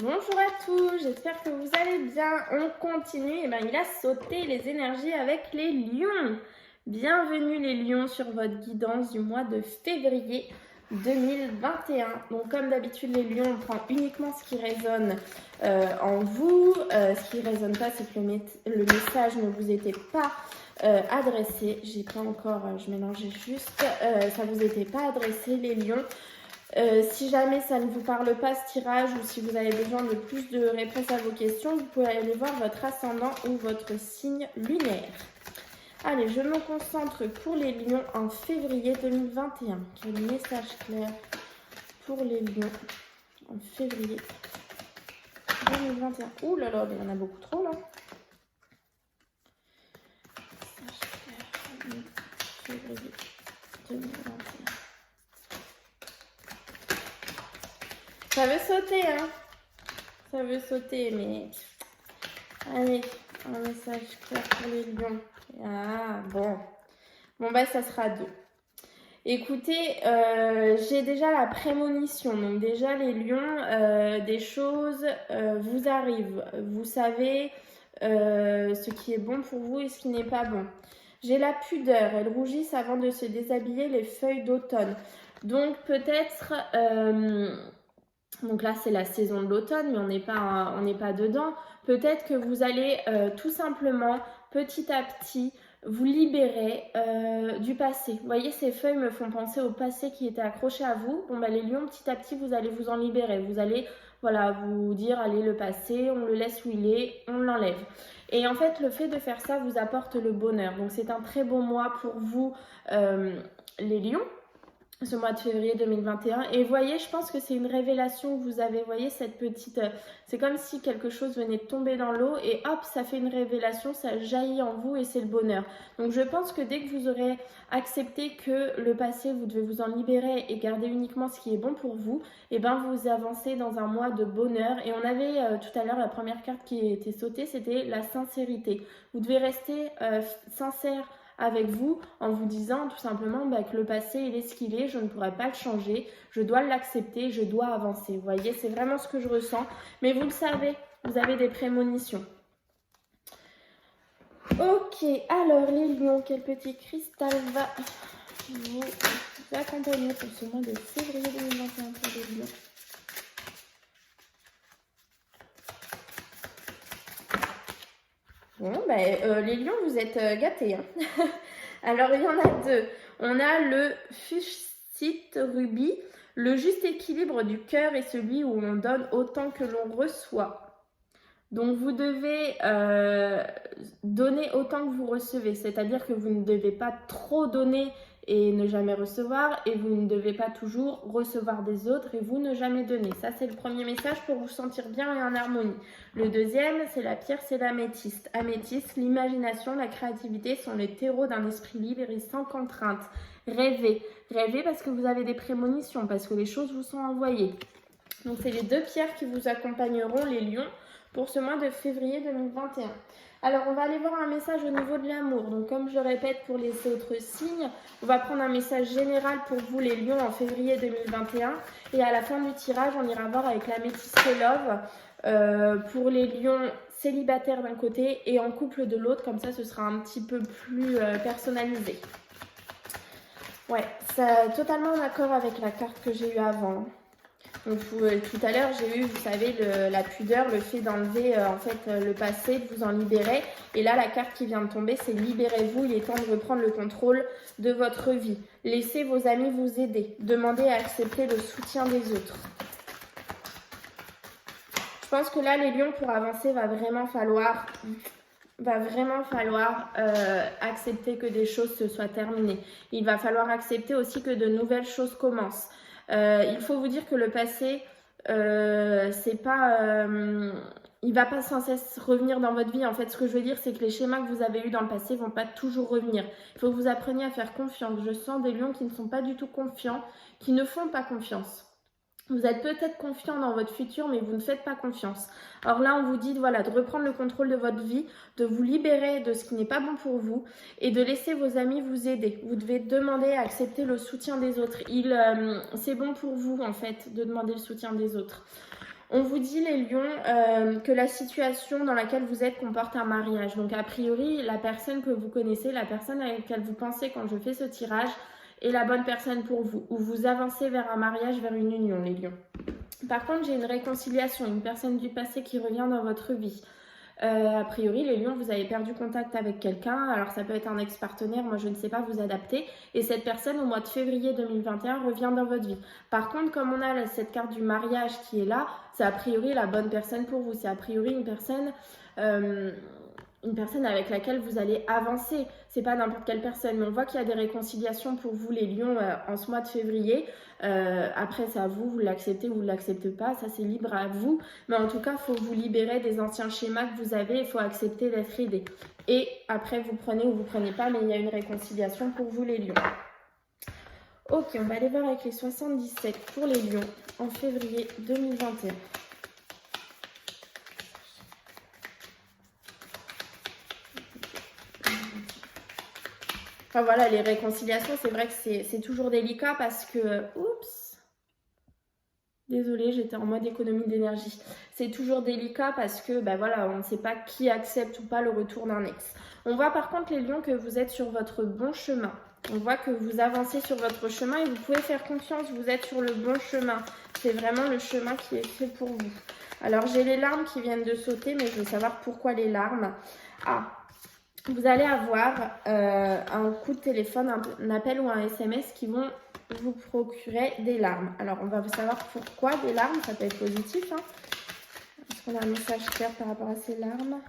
Bonjour à tous, j'espère que vous allez bien. On continue, et il a sauté les énergies avec les lions. Bienvenue les lions sur votre guidance du mois de février 2021. Donc comme d'habitude les lions, on prend uniquement ce qui résonne en vous. Ce qui ne résonne pas, c'est que le message ne vous était pas adressé. J'ai pas encore, je mélangeais juste. Ça vous était pas adressé les lions. Si jamais ça ne vous parle pas ce tirage ou si vous avez besoin de plus de réponses à vos questions, vous pouvez aller voir votre ascendant ou votre signe lunaire. Allez, je me concentre pour les lions en février 2021. Quel message clair pour les lions en février 2021. Ouh là là, il y en a beaucoup trop là. Message clair, février 2021. Ça veut sauter, hein. Ça veut sauter, mais... Allez, un message clair pour les lions. Ah, bon. Bon, bah, ça sera 2. Écoutez, j'ai déjà la prémonition. Donc, déjà, les lions, des choses vous arrivent. Vous savez ce qui est bon pour vous et ce qui n'est pas bon. J'ai la pudeur. Elles rougissent avant de se déshabiller les feuilles d'automne. Donc, peut-être... donc là, c'est la saison de l'automne, mais on n'est pas dedans. Peut-être que vous allez tout simplement, petit à petit, vous libérer du passé. Vous voyez, ces feuilles me font penser au passé qui était accroché à vous. Bon, bah, les lions, petit à petit, vous allez vous en libérer. Vous allez, voilà, vous dire, allez, le passé, on le laisse où il est, on l'enlève. Et en fait, le fait de faire ça vous apporte le bonheur. Donc, c'est un très bon mois pour vous, les lions. Ce mois de février 2021. Et voyez, je pense que c'est une révélation que vous avez, voyez, cette petite... c'est comme si quelque chose venait de tomber dans l'eau et hop, ça fait une révélation, ça jaillit en vous et c'est le bonheur. Donc je pense que dès que vous aurez accepté que le passé, vous devez vous en libérer et garder uniquement ce qui est bon pour vous, et ben vous avancez dans un mois de bonheur. Et on avait tout à l'heure la première carte qui était sautée, c'était la sincérité. Vous devez rester sincère avec vous en vous disant tout simplement que le passé il est ce qu'il est, je ne pourrai pas le changer, je dois l'accepter, je dois avancer. Vous voyez, c'est vraiment ce que je ressens, mais vous le savez, vous avez des prémonitions. Ok, alors les lions, quel petit cristal va vous accompagner pour ce mois de février 2021 pour les lions? Bon, les lions, vous êtes gâtés. Hein. Alors, il y en a 2. On a le Fuchsite Rubis. Le juste équilibre du cœur est celui où on donne autant que l'on reçoit. Donc, vous devez donner autant que vous recevez. C'est-à-dire que vous ne devez pas trop donner et ne jamais recevoir, et vous ne devez pas toujours recevoir des autres et vous ne jamais donner. Ça, c'est le premier message pour vous sentir bien et en harmonie. Le deuxième, c'est la pierre, c'est l'améthyste. Améthyste, l'imagination, la créativité sont les terreaux d'un esprit libre et sans contrainte. Rêvez. Rêvez parce que vous avez des prémonitions, parce que les choses vous sont envoyées. Donc, c'est les 2 pierres qui vous accompagneront, les lions, pour ce mois de février 2021. Alors, on va aller voir un message au niveau de l'amour. Donc, comme je répète pour les autres signes, on va prendre un message général pour vous, les lions, en février 2021. Et à la fin du tirage, on ira voir avec la métisse love pour les lions célibataires d'un côté et en couple de l'autre. Comme ça, ce sera un petit peu plus personnalisé. Ouais, c'est totalement en accord avec la carte que j'ai eue avant. Donc, tout à l'heure, j'ai eu, vous savez, la pudeur, le fait d'enlever le passé, de vous en libérer. Et là, la carte qui vient de tomber, c'est libérez-vous. Il est temps de reprendre le contrôle de votre vie. Laissez vos amis vous aider. Demandez à accepter le soutien des autres. Je pense que là, les lions, pour avancer, va vraiment falloir accepter que des choses se soient terminées. Il va falloir accepter aussi que de nouvelles choses commencent. Il faut vous dire que le passé, c'est pas, il va pas sans cesse revenir dans votre vie. En fait, ce que je veux dire, c'est que les schémas que vous avez eus dans le passé vont pas toujours revenir. Il faut que vous appreniez à faire confiance. Je sens des lions qui ne sont pas du tout confiants, qui ne font pas confiance. Vous êtes peut-être confiant dans votre futur, mais vous ne faites pas confiance. Alors là, on vous dit voilà, de reprendre le contrôle de votre vie, de vous libérer de ce qui n'est pas bon pour vous et de laisser vos amis vous aider. Vous devez demander à accepter le soutien des autres. C'est bon pour vous, en fait, de demander le soutien des autres. On vous dit, les lions, que la situation dans laquelle vous êtes comporte un mariage. Donc, a priori, la personne que vous connaissez, la personne avec laquelle vous pensez quand je fais ce tirage, est la bonne personne pour vous. Ou vous avancez vers un mariage, vers une union, les lions. Par contre, j'ai une réconciliation, une personne du passé qui revient dans votre vie. A priori, les lions, vous avez perdu contact avec quelqu'un. Alors, ça peut être un ex-partenaire, moi je ne sais pas, vous adapter. Et cette personne, au mois de février 2021, revient dans votre vie. Par contre, comme on a cette carte du mariage qui est là, c'est a priori la bonne personne pour vous. C'est a priori une personne avec laquelle vous allez avancer. C'est pas n'importe quelle personne, mais on voit qu'il y a des réconciliations pour vous, les lions, en ce mois de février. Après, c'est à vous, vous l'acceptez ou vous ne l'acceptez pas, ça c'est libre à vous. Mais en tout cas, il faut vous libérer des anciens schémas que vous avez, il faut accepter d'être aidé. Et après, vous prenez ou vous prenez pas, mais il y a une réconciliation pour vous, les lions. Ok, on va aller voir avec les 77 pour les lions en février 2021. Enfin voilà, les réconciliations, c'est vrai que c'est toujours délicat parce que... Oups! Désolée, j'étais en mode économie d'énergie. C'est toujours délicat parce que, ben voilà, on ne sait pas qui accepte ou pas le retour d'un ex. On voit par contre, les lions, que vous êtes sur votre bon chemin. On voit que vous avancez sur votre chemin et vous pouvez faire confiance, vous êtes sur le bon chemin. C'est vraiment le chemin qui est fait pour vous. Alors, j'ai les larmes qui viennent de sauter, mais je veux savoir pourquoi les larmes. Ah! Vous allez avoir un coup de téléphone, un appel ou un SMS qui vont vous procurer des larmes. Alors, on va savoir pourquoi des larmes, ça peut être positif. Hein. Est-ce qu'on a un message clair par rapport à ces larmes?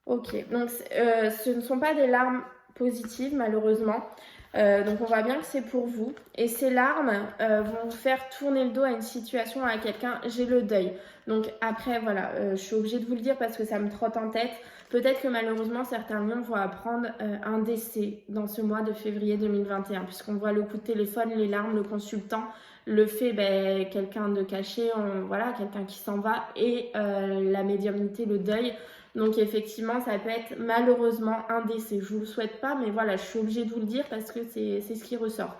Ok, donc ce ne sont pas des larmes positives, malheureusement. Donc, on voit bien que c'est pour vous. Et ces larmes vont vous faire tourner le dos à une situation, à quelqu'un. J'ai le deuil. Donc, après, voilà, je suis obligée de vous le dire parce que ça me trotte en tête. Peut-être que malheureusement, certains lions vont apprendre un décès dans ce mois de février 2021, puisqu'on voit le coup de téléphone, les larmes, le consultant, le fait, quelqu'un de caché, voilà, quelqu'un qui s'en va, et la médiumnité, le deuil. Donc effectivement, ça peut être malheureusement un décès. Je ne vous le souhaite pas, mais voilà, je suis obligée de vous le dire parce que c'est ce qui ressort.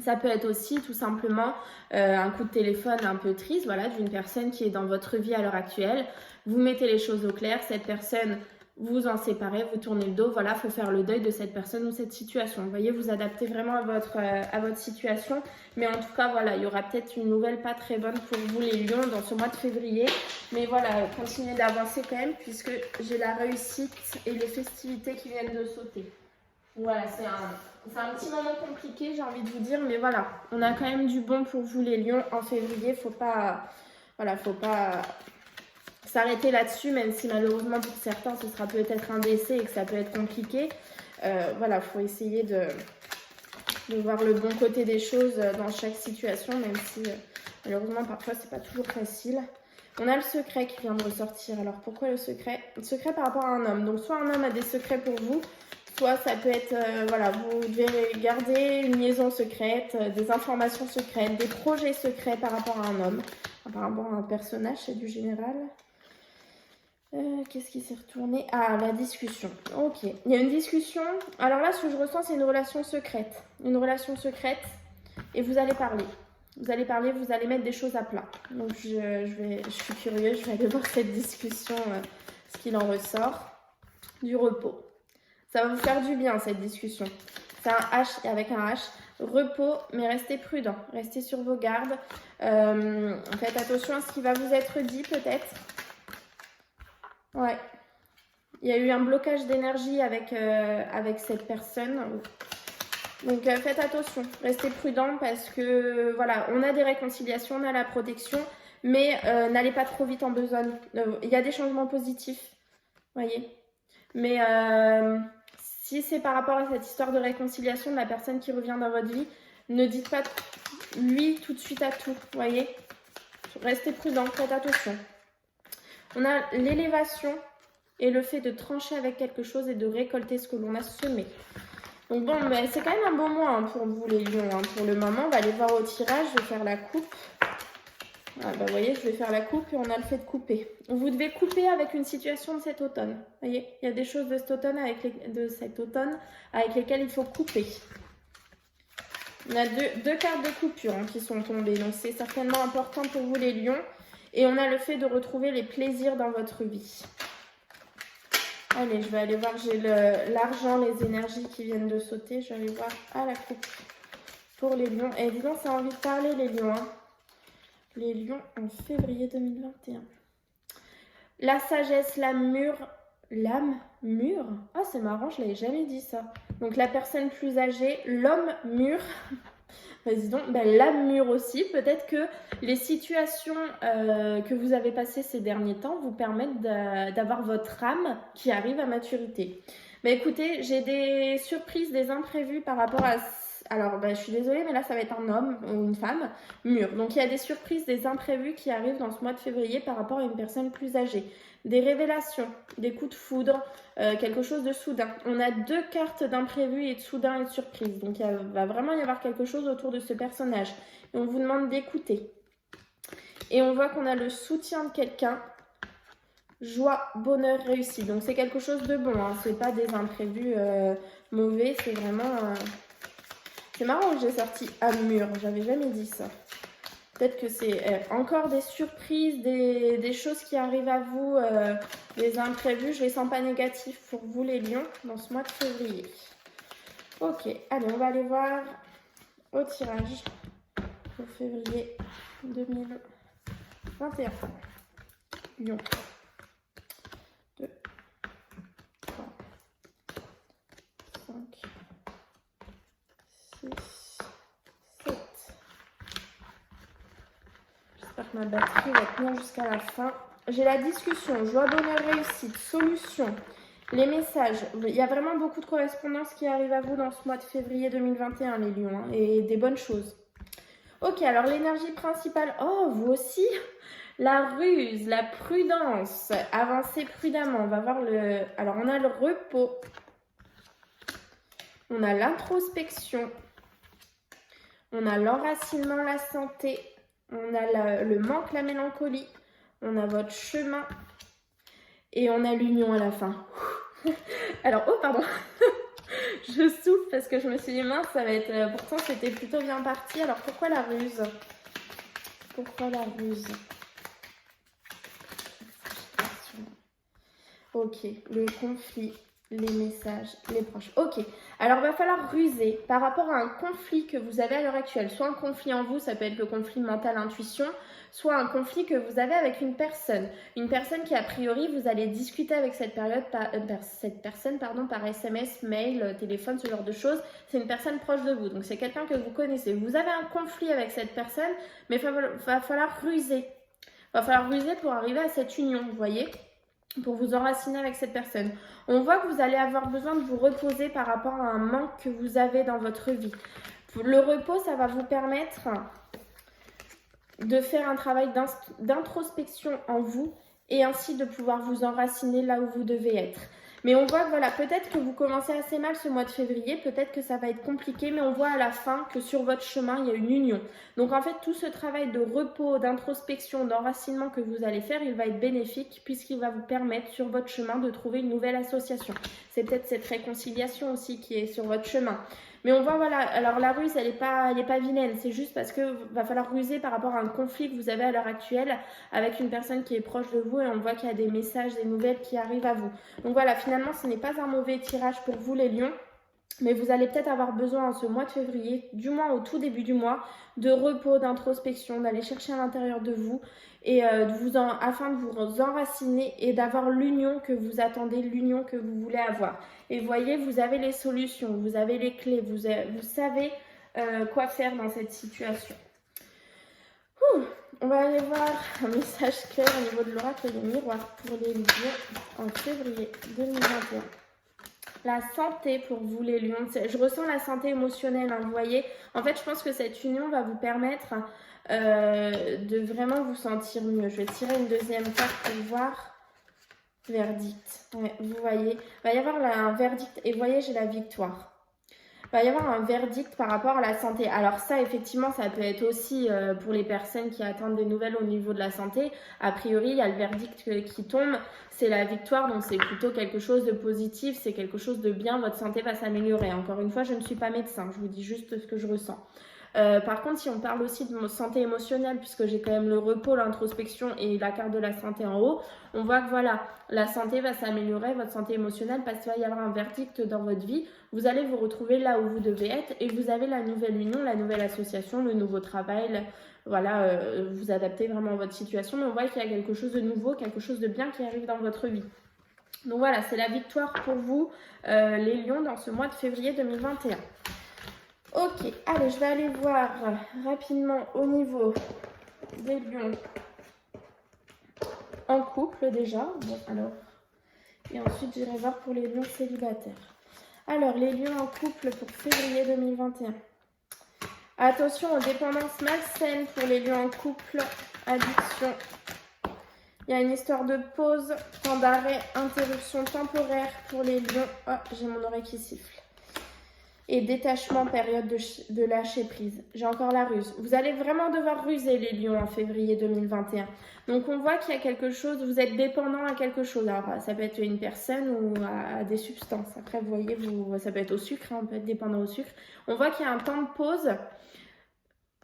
Ça peut être aussi tout simplement un coup de téléphone un peu triste, voilà, d'une personne qui est dans votre vie à l'heure actuelle. Vous mettez les choses au clair, cette personne, vous en séparez, vous tournez le dos, voilà, il faut faire le deuil de cette personne ou cette situation. Vous voyez, vous adaptez vraiment à votre situation. Mais en tout cas, voilà, il y aura peut-être une nouvelle pas très bonne pour vous, les lions, dans ce mois de février. Mais voilà, continuez d'avancer quand même, puisque j'ai la réussite et les festivités qui viennent de sauter. Voilà, c'est un petit moment compliqué, j'ai envie de vous dire, mais voilà, on a quand même du bon pour vous, les lions, en février. Faut pas s'arrêter là-dessus, même si malheureusement pour certains ce sera peut-être un décès et que ça peut être compliqué. Voilà, faut essayer de voir le bon côté des choses dans chaque situation, même si malheureusement parfois c'est pas toujours facile. On a le secret qui vient de ressortir. Alors pourquoi le secret? Le secret par rapport à un homme. Donc soit un homme a des secrets pour vous, soit ça peut être, voilà, vous devez garder une liaison secrète, des informations secrètes, des projets secrets par rapport à un homme, par rapport à un personnage, c'est du général. Qu'est-ce qui s'est retourné? Ah, la discussion. Ok, il y a une discussion. Alors là, ce que je ressens, c'est une relation secrète. Une relation secrète, et vous allez parler. Vous allez parler, vous allez mettre des choses à plat. Donc je suis curieuse, je vais aller voir cette discussion, ce qu'il en ressort. Du repos. Ça va vous faire du bien, cette discussion. C'est un H avec un H. Repos, mais restez prudent. Restez sur vos gardes. Faites attention à ce qui va vous être dit, peut-être. Ouais. Il y a eu un blocage d'énergie avec cette personne. Donc faites attention, restez prudent parce que voilà, on a des réconciliations, on a la protection, mais n'allez pas trop vite en besogne. Il y a des changements positifs, voyez. Mais si c'est par rapport à cette histoire de réconciliation de la personne qui revient dans votre vie, ne dites pas lui tout de suite à tout, voyez. Restez prudent, faites attention. On a l'élévation et le fait de trancher avec quelque chose et de récolter ce que l'on a semé. Donc bon, mais c'est quand même un bon mois hein, pour vous les lions. Hein. Pour le moment, on va aller voir au tirage, je vais faire la coupe. Ah, bah, vous voyez, je vais faire la coupe et on a le fait de couper. Vous devez couper avec une situation de cet automne. Vous voyez, il y a des choses de cet automne avec lesquelles il faut couper. On a deux cartes de coupure qui sont tombées. Donc, c'est certainement important pour vous, les lions. Et on a le fait de retrouver les plaisirs dans votre vie. Allez, je vais aller voir. J'ai l'argent, les énergies qui viennent de sauter. Je vais aller voir à la coupe pour les lions. Et dis donc, ça a envie de parler, les lions. Hein. Les lions en février 2021. La sagesse, l'âme mûre. Ah, c'est marrant, je ne l'avais jamais dit ça. Donc, la personne plus âgée, l'homme mûr. Vas-y donc, l'âme mûre aussi. Peut-être que les situations que vous avez passées ces derniers temps vous permettent d'avoir votre âme qui arrive à maturité. Écoutez, j'ai des surprises, des imprévus par rapport à... Alors, je suis désolée, mais là, ça va être un homme ou une femme mûre. Donc, il y a des surprises, des imprévus qui arrivent dans ce mois de février par rapport à une personne plus âgée. Des révélations, des coups de foudre, quelque chose de soudain. On a deux cartes d'imprévu et de soudain et de surprise. Donc, il va vraiment y avoir quelque chose autour de ce personnage. Et on vous demande d'écouter. Et on voit qu'on a le soutien de quelqu'un. Joie, bonheur, réussite. Donc, c'est quelque chose de bon. Hein. Ce n'est pas des imprévus mauvais. C'est vraiment... C'est marrant que j'ai sorti âme mûre. J'avais jamais dit ça. Peut-être que c'est encore des surprises, des choses qui arrivent à vous, des imprévus. Je les sens pas négatifs pour vous, les lions, dans ce mois de février. Ok, allez, on va aller voir au tirage pour février 2021. Lion. 2, 3, 5, 6, 7. J'espère que ma batterie va tenir jusqu'à la fin. J'ai la discussion, joie, bonheur, réussite, solution, les messages. Il y a vraiment beaucoup de correspondances qui arrivent à vous dans ce mois de février 2021, les lions, hein, et des bonnes choses. Ok, alors l'énergie principale, oh, vous aussi, la ruse, la prudence, avancer prudemment. On va voir le... Alors, on a le repos, on a l'introspection, on a l'enracinement, la santé, on a le manque, la mélancolie, on a votre chemin et on a l'union à la fin. Alors, oh pardon, je souffle parce que je me suis dit mince, ça va être... Pourtant, c'était plutôt bien parti. Alors, pourquoi la ruse? Pourquoi la ruse? Ok, le conflit, les messages, les proches. Ok, alors il va falloir ruser par rapport à un conflit que vous avez à l'heure actuelle. Soit un conflit en vous, ça peut être le conflit mental-intuition, soit un conflit que vous avez avec une personne. Une personne qui, a priori, vous allez discuter avec cette personne par SMS, mail, téléphone, ce genre de choses. C'est une personne proche de vous, donc c'est quelqu'un que vous connaissez. Vous avez un conflit avec cette personne, mais il va falloir ruser. Il va falloir ruser pour arriver à cette union, vous voyez, pour vous enraciner avec cette personne. On voit que vous allez avoir besoin de vous reposer par rapport à un manque que vous avez dans votre vie. Le repos, ça va vous permettre de faire un travail d'introspection en vous et ainsi de pouvoir vous enraciner là où vous devez être. Mais on voit que voilà, peut-être que vous commencez assez mal ce mois de février, peut-être que ça va être compliqué, mais on voit à la fin que sur votre chemin, il y a une union. Donc en fait, tout ce travail de repos, d'introspection, d'enracinement que vous allez faire, il va être bénéfique puisqu'il va vous permettre sur votre chemin de trouver une nouvelle association. C'est peut-être cette réconciliation aussi qui est sur votre chemin. Mais on voit, voilà, alors la ruse, elle est pas vilaine. C'est juste parce que va falloir ruser par rapport à un conflit que vous avez à l'heure actuelle avec une personne qui est proche de vous et on voit qu'il y a des messages, des nouvelles qui arrivent à vous. Donc voilà, finalement, ce n'est pas un mauvais tirage pour vous, les lions. Mais vous allez peut-être avoir besoin en ce mois de février, du moins au tout début du mois, de repos, d'introspection, d'aller chercher à l'intérieur de vous et afin de vous enraciner et d'avoir l'union que vous attendez, l'union que vous voulez avoir. Et vous voyez, vous avez les solutions, vous avez les clés, vous savez quoi faire dans cette situation. On va aller voir un message clair au niveau de l'oracle des miroirs pour les lions en février 2021. La santé pour vous, les lions. Je ressens la santé émotionnelle, hein, vous voyez. En fait, je pense que cette union va vous permettre de vraiment vous sentir mieux. Je vais tirer une deuxième carte pour voir. Verdict. Ouais, vous voyez, il va y avoir un verdict. Et vous voyez, j'ai la victoire. va y avoir un verdict par rapport à la santé. Alors ça, effectivement, ça peut être aussi pour les personnes qui attendent des nouvelles au niveau de la santé. A priori, il y a le verdict qui tombe, c'est la victoire, donc c'est plutôt quelque chose de positif, c'est quelque chose de bien, votre santé va s'améliorer. Encore une fois, je ne suis pas médecin, je vous dis juste ce que je ressens. Par contre, si on parle aussi de santé émotionnelle, puisque j'ai quand même le repos, l'introspection et la carte de la santé en haut, on voit que voilà, la santé va s'améliorer, votre santé émotionnelle, parce qu'il va y avoir un verdict dans votre vie. Vous allez vous retrouver là où vous devez être et vous avez la nouvelle union, la nouvelle association, le nouveau travail. Voilà, vous adaptez vraiment à votre situation, mais on voit qu'il y a quelque chose de nouveau, quelque chose de bien qui arrive dans votre vie. Donc voilà, c'est la victoire pour vous, les lions, dans ce mois de février 2021. Ok, allez, je vais aller voir rapidement au niveau des lions en couple déjà. Bon, alors, et ensuite, j'irai voir pour les lions célibataires. Alors, les lions en couple pour février 2021. Attention aux dépendances malsaines pour les lions en couple, addiction. Il y a une histoire de pause, temps d'arrêt, interruption temporaire pour les lions. Oh, j'ai mon oreille qui siffle. Et détachement, période de lâcher prise. J'ai encore la ruse. Vous allez vraiment devoir ruser les lions en février 2021. Donc on voit qu'il y a quelque chose, vous êtes dépendant à quelque chose. Alors ça peut être une personne ou à des substances. Après vous voyez, ça peut être au sucre, hein, on peut être dépendant au sucre. On voit qu'il y a un temps de pause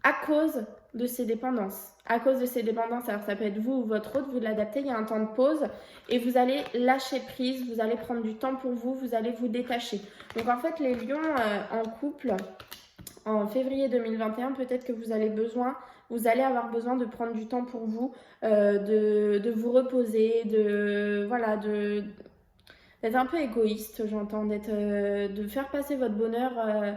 à cause de ces dépendances. À cause de ces dépendances, alors ça peut être vous ou votre autre, vous l'adaptez, il y a un temps de pause et vous allez lâcher prise, vous allez prendre du temps pour vous, vous allez vous détacher. Donc en fait, les lions en couple, en février 2021, peut-être que vous allez avoir besoin de prendre du temps pour vous, de vous reposer, d'être un peu égoïste, j'entends, de faire passer votre bonheur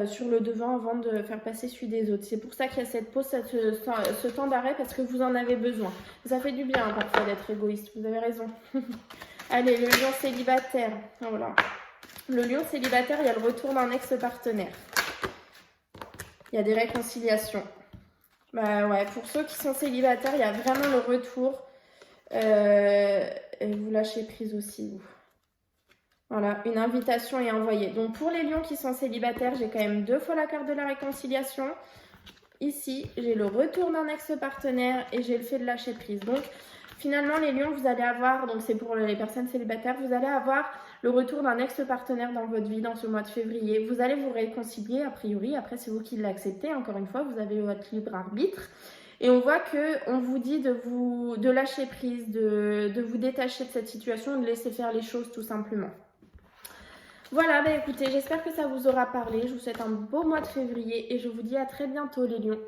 sur le devant avant de faire passer celui des autres. C'est pour ça qu'il y a cette pause, ce temps d'arrêt, parce que vous en avez besoin. Ça fait du bien hein, parfois d'être égoïste, vous avez raison. Allez, le lion célibataire. Voilà. Le lion célibataire, il y a le retour d'un ex-partenaire. Il y a des réconciliations. Bah ouais, pour ceux qui sont célibataires, il y a vraiment le retour. Et vous lâchez prise aussi, vous. Voilà, une invitation est envoyée. Donc pour les lions qui sont célibataires, j'ai quand même 2 fois la carte de la réconciliation. Ici, j'ai le retour d'un ex-partenaire et j'ai le fait de lâcher prise. Donc finalement, les lions, vous allez avoir, donc c'est pour les personnes célibataires, vous allez avoir le retour d'un ex-partenaire dans votre vie dans ce mois de février. Vous allez vous réconcilier a priori, après c'est vous qui l'acceptez. Encore une fois, vous avez votre libre arbitre. Et on voit qu'on vous dit de lâcher prise, de vous détacher de cette situation, de laisser faire les choses tout simplement. Voilà, bah écoutez, j'espère que ça vous aura parlé. Je vous souhaite un beau mois de février et je vous dis à très bientôt les lions.